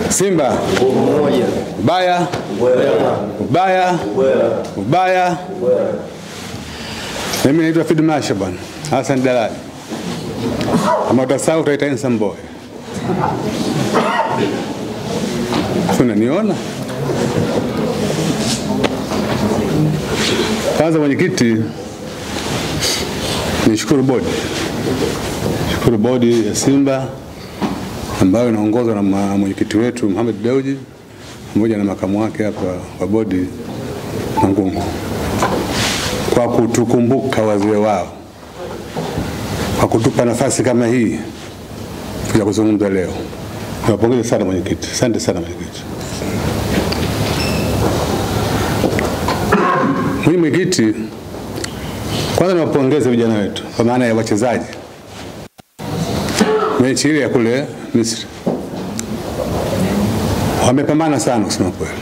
Simba ubaya ubaya ubaya. Mimi naitwa Fid Masha bwana Hassan Dalali, ama utasahau utaita handsome boy. Unaniona? Kwanza mwenyekiti, nishukuru bodi ya Simba ambayo inaongozwa na mwenyekiti wetu Mohamed Dewji pamoja na makamu wake hapa wa bodi Mangungu, kwa kutukumbuka wazee wao, kwa kutupa nafasi kama hii ya kuzungumza leo. Nawapongeza sana mwenyekiti. Asante sana mwenyekiti. Mwenyekiti, kwanza nawapongeza vijana wetu kwa maana ya wachezaji. Mechi ile ya kule Misri wamepambana sana kusema kweli,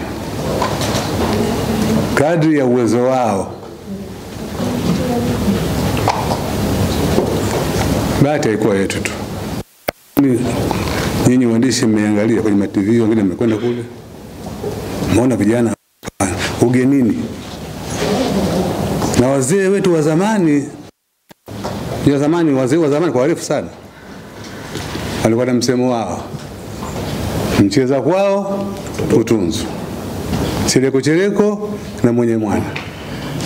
kadri ya uwezo wao. Bahati haikuwa yetu tu. Nyinyi waandishi mmeangalia kwenye TV, wengine mmekwenda kule, mmeona vijana ugenini. Na wazee wetu wa zamani, wazee wa zamani kwa warefu sana, walikuwa na msemo wao, mcheza kwao utunzu, chereko na mwenye mwana.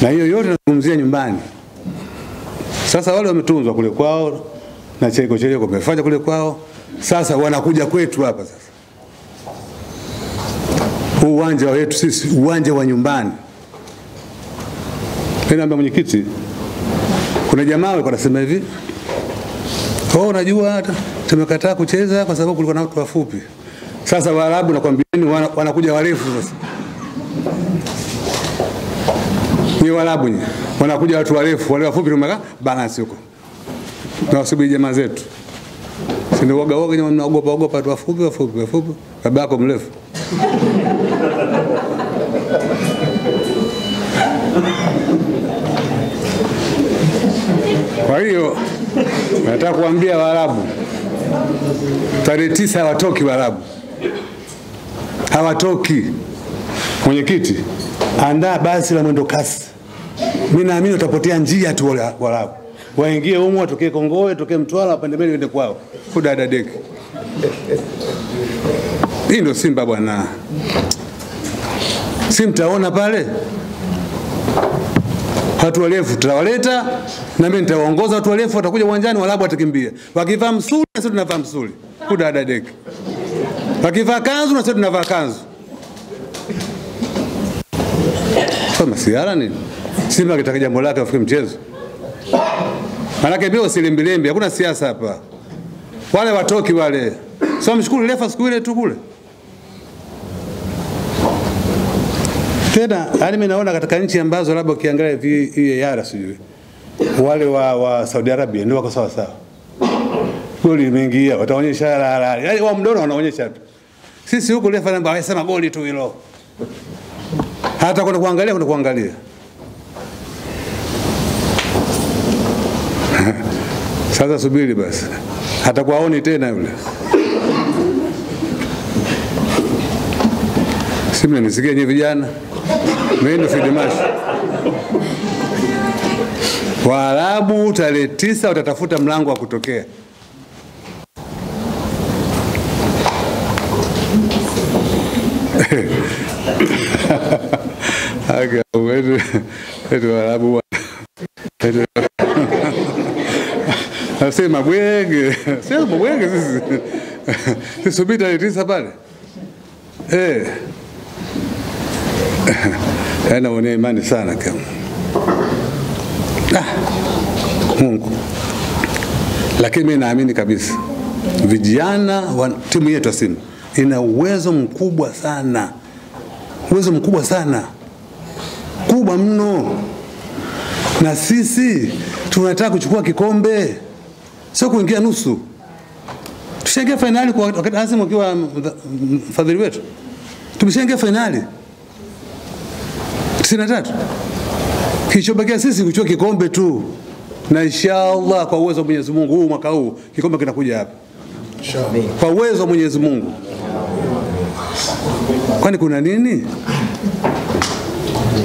Na hiyo yote nazungumzia nyumbani. Sasa wale wametunzwa kule kwao na chereko wamefanya kule kwao, sasa wanakuja kwetu hapa sasa. Uwanja wetu sisi, uwanja wa nyumbani. Ninaambia mwenyekiti, kuna jamaa walikuwa wanasema hivi, unajua hata tumekataa kucheza kwa sababu kulikuwa na watu wafupi. Sasa Waarabu nakwambieni wanakuja warefu sasa. Ni Waarabu ni wanakuja watu warefu, wale wafupi tumeka balance huko. Na wasubiri jamaa zetu. Sio woga nyama, mnaogopa watu wafupi. Babako mrefu. Kwa hiyo nataka kuambia Waarabu, tarehe 9 hawatoki Waarabu. Hawatoki. Mwenyekiti, andaa basi la mwendo kasi. Mimi naamini utapotea njia tu Waarabu. Waingie humo, watokee Kongowe, watokee Mtwara, wapande mbele waende kwao. Kudada deki. Hii ndio Simba bwana. Si mtaona pale? Watu warefu tutawaleta, na mimi nitawaongoza watu warefu, watakuja uwanjani, Waarabu watakimbia. Wakivaa msuli na sisi tunavaa msuli. Kudada deki. Wakivaa kanzu na sisi tunavaa kanzu. Kama siara nini? Simba kitaka jambo lake afike mchezo. Manake bio silimbilembi, hakuna siasa hapa. Wale watoki wale. Sio mshukuru refa siku ile tu kule. Tena hali mimi naona katika nchi ambazo labda ukiangalia VAR sijui, wale wa Saudi Arabia ndio wako sawa sawa. Goli limeingia, wataonyesha yaani wao mdono wanaonyesha tu. Sisi huko refa namba anasema goli tu hilo. Hata kwenda kuangalia. Sasa subiri basi. Hata kwaoni tena yule. Simna nisikie nyinyi vijana. Mimi ndo Fid Masha. Waarabu tarehe 9 watatafuta mlango wa kutokea. Aga wetu Waarabu. Nasema bwege. Sio bwege sisi. Tusubiri tarehe 9 pale. Ana wana imani sana kama. Mungu. Lakini mimi naamini kabisa vijana wa timu yetu ya Simba ina uwezo mkubwa sana. Kubwa mno. Na sisi tunataka kuchukua kikombe. Sio kuingia nusu. Tushaingia finali kwa wakati Azam akiwa mfadhili wetu. Tumeshaingia finali 93. Kilichobakia sisi kuchukua kikombe tu. Na inshallah kwa uwezo wa Mwenyezi Mungu mwaka huu kikombe kinakuja hapa. Inshallah. Kwa uwezo wa Mwenyezi Mungu. Kwani kuna nini?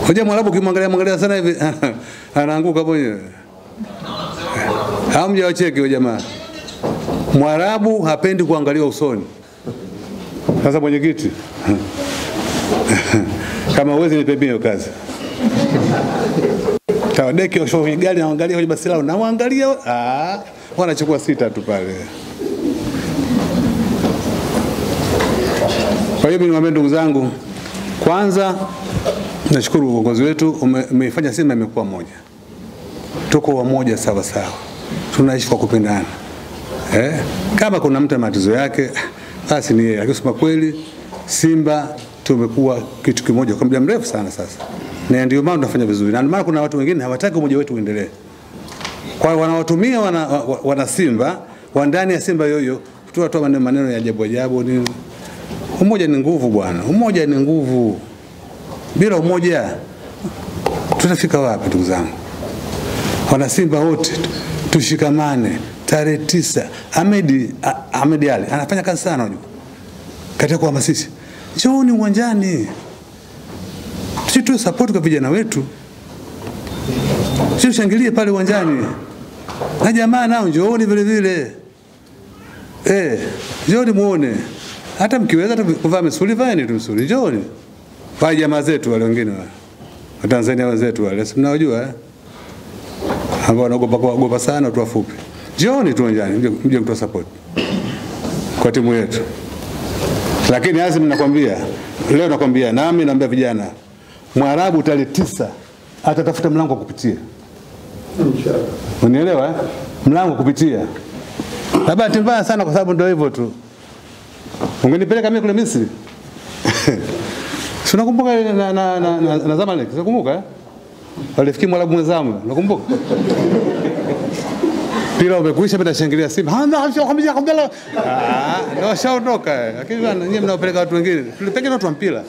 Hoja Mwarabu kimwangalia sana hivi anaanguka mwenyewe. Hamja wacheki wa jamaa. Mwarabu hapendi kuangaliwa usoni. Sasa mwenyekiti kama uwezi nipepie hiyo kazi. Tawadeki wa show gari naangalia kwenye basi lao na waangalia wanachukua 6 tu pale. Kwa hiyo niwaambie ndugu zangu, kwanza nashukuru uongozi wetu umeifanya Simba imekuwa moja. Tuko wamoja sawa sawa. Tunaishi kwa kupendana. Kama kuna mtu matatizo yake basi ni yeye. Akisema kweli Simba tumekuwa kitu kimoja kwa muda mrefu sana sasa. Na ndio maana tunafanya vizuri. Na maana kuna watu wengine hawataki umoja wetu uendelee. Kwa hiyo wanawatumia wana Simba, wa ndani ya Simba yoyo kutoa maneno ya ajabu ni umoja ni nguvu bwana. Umoja ni nguvu. Bila umoja tutafika wapi ndugu zangu? Wana Simba wote tushikamane. Tarehe 9 Ahmed Ali anafanya kazi sana unajua. Katika kuhamasisha. Njooni uwanjani. Tutoe support kwa vijana wetu. Tushangilie pale uwanjani. Na jamaa nao njooni vile vile. Njooni muone. Hata mkiweza kuvaa misuli vaeni tu misuli. Njooni. Wale jamaa zetu wale wengine wale. Wa Tanzania wenzetu wale. Si mnaojua ambao wanaogopa sana watu wafupi. Njooni tu uwanjani mje kutoa support kwa timu yetu. Lakini lazima nakwambia, leo nakwambia nami naambia vijana, Mwarabu tarehe 9 atatafuta mlango kupitia. Inshallah. Unielewa Mlango kupitia. Labda mbaya sana kwa sababu ndio hivyo tu. Ungenipeleka mimi kule Misri. Unakumbuka na Zamalek? Unakumbuka? Walifikia Mwarabu mwenzangu. Unakumbuka? Pila umekwisha bila shangilia Simba. Ndio shaondoka. Lakini nyinyi mnaopeleka watu wengine. Tulipeleka watu wa mpira.